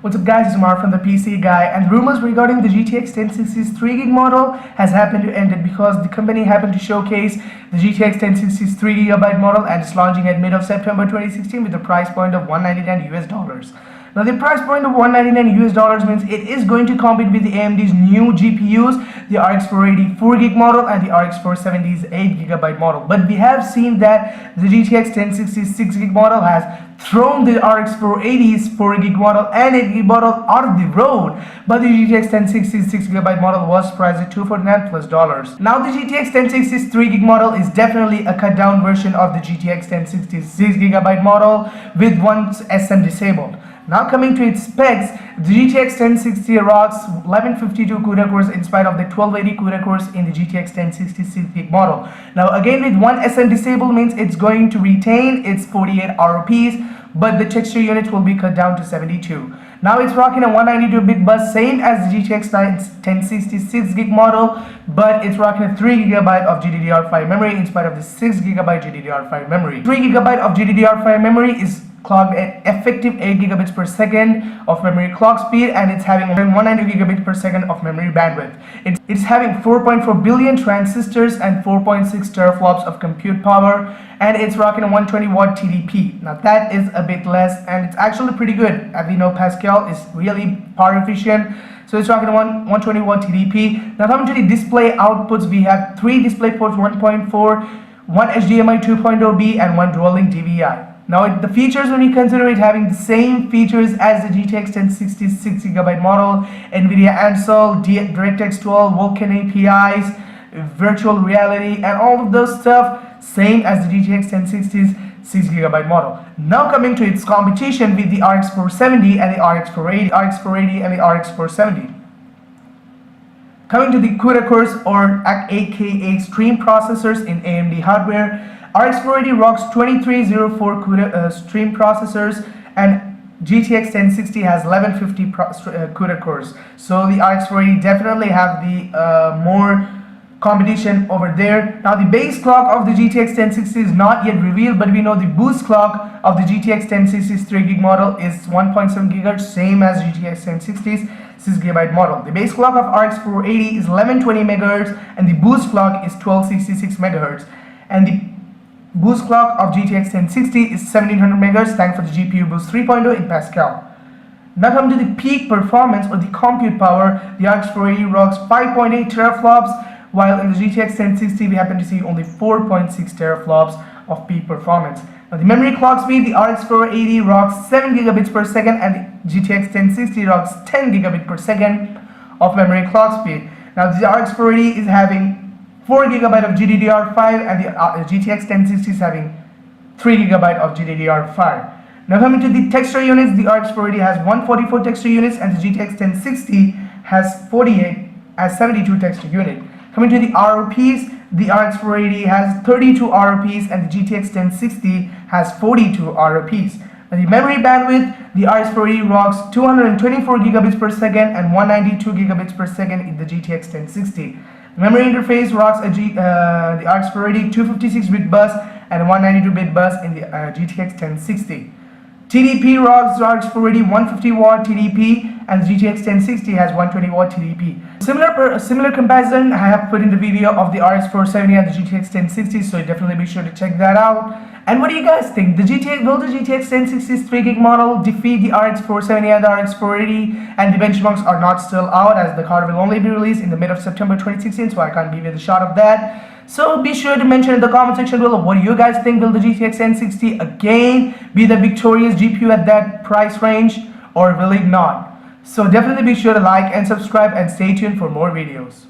What's up guys, it's Mar from the PC Guy, and rumors regarding the GTX 1060's 3GB model has happened to end it because the company happened to showcase the GTX 1060's 3GB model and it's launching at mid of September 2016 with a price point of $199 US. Now the price point of $199 US means it is going to compete with the AMD's new GPUs, the RX 480 4GB model and the RX 470's 8GB model. But we have seen that the GTX 1060's 6GB model has thrown the RX 480's 4GB model and 8GB model out of the road, but the GTX 1060's 6GB model was priced at $249+. Now the GTX 1060's 3GB model is definitely a cut down version of the GTX 1060's 6GB model with one SM disabled. Now coming to its specs, the GTX 1060 rocks 1152 CUDA cores in spite of the 1280 CUDA cores in the GTX 1060 6GB model. Now again, with one SM disabled means it's going to retain its 48 ROPs, but the texture units will be cut down to 72. Now it's rocking a 192-bit bus, same as the GTX 1060 6GB model, but it's rocking a 3GB of GDDR5 memory in spite of the 6GB GDDR5 memory. 3GB of GDDR5 memory is clocked at effective 8 gigabits per second of memory clock speed, and it's having 190 gigabits per second of memory bandwidth. It's having 4.4 billion transistors and 4.6 teraflops of compute power, and it's rocking a 120 watt TDP. Now that is a bit less, and it's actually pretty good. As we know, Pascal is really power efficient, so it's rocking a 120 watt TDP. Now coming to the display outputs, we have 3 display ports 1.4, 1 HDMI 2.0B and 1 dual link DVI. Now the features, when you consider it having the same features as the GTX 1060 6GB model, NVIDIA Ansel, DirectX 12, Vulkan APIs, virtual reality and all of those stuff, same as the GTX 1060's 6GB model. Now coming to its competition with the RX 470 and the RX 480 and the RX 470. Coming to the CUDA cores, or aka stream processors in AMD hardware, RX 480 rocks 2304 CUDA stream processors, and GTX 1060 has 1150 CUDA cores. So the RX 480 definitely have the more competition over there. Now the base clock of the GTX 1060 is not yet revealed, but we know the boost clock of the GTX 1060's 3GB model is 1.7 GHz, same as GTX 1060's 6GB model. The base clock of RX 480 is 1120 MHz and the boost clock is 1266 MHz, and the boost clock of GTX 1060 is 1700 MHz thanks for the GPU Boost 3.0 in Pascal. Now come to the peak performance or the compute power. The RX 480 rocks 5.8 teraflops, while in the GTX 1060 we happen to see only 4.6 teraflops of peak performance. Now the memory clock speed, the RX 480 rocks 7 gigabits per second and the GTX 1060 rocks 10 gigabits per second of memory clock speed. Now the RX 480 is having 4GB of GDDR5 and the GTX 1060 is having 3GB of GDDR5. Now coming to the texture units, the RX 480 has 144 texture units and the GTX 1060 has 72 texture units. Coming to the ROPs, the RX 480 has 32 ROPs and the GTX 1060 has 42 ROPs. Now the memory bandwidth, the RX 480 rocks 224 gigabits per second and 192 gigabits per second in the GTX 1060. The memory interface rocks the RX 480 256-bit bus and a 192-bit bus in the GTX 1060. TDP rocks the RX 480 150 watt TDP and the GTX 1060 has 120 watt TDP. Similar comparison I have put in the video of the RX 470 and the GTX 1060, so definitely be sure to check that out. And what do you guys think? Will the GTX 1060's 3GB model defeat the RX 470 and the RX 480? And the benchmarks are not still out, as the card will only be released in the mid of September 2016, so I can't give you the shot of that. So be sure to mention in the comment section below what you guys think. Will the GTX 1060 again be the victorious GPU at that price range, or will it not? So definitely be sure to like and subscribe and stay tuned for more videos.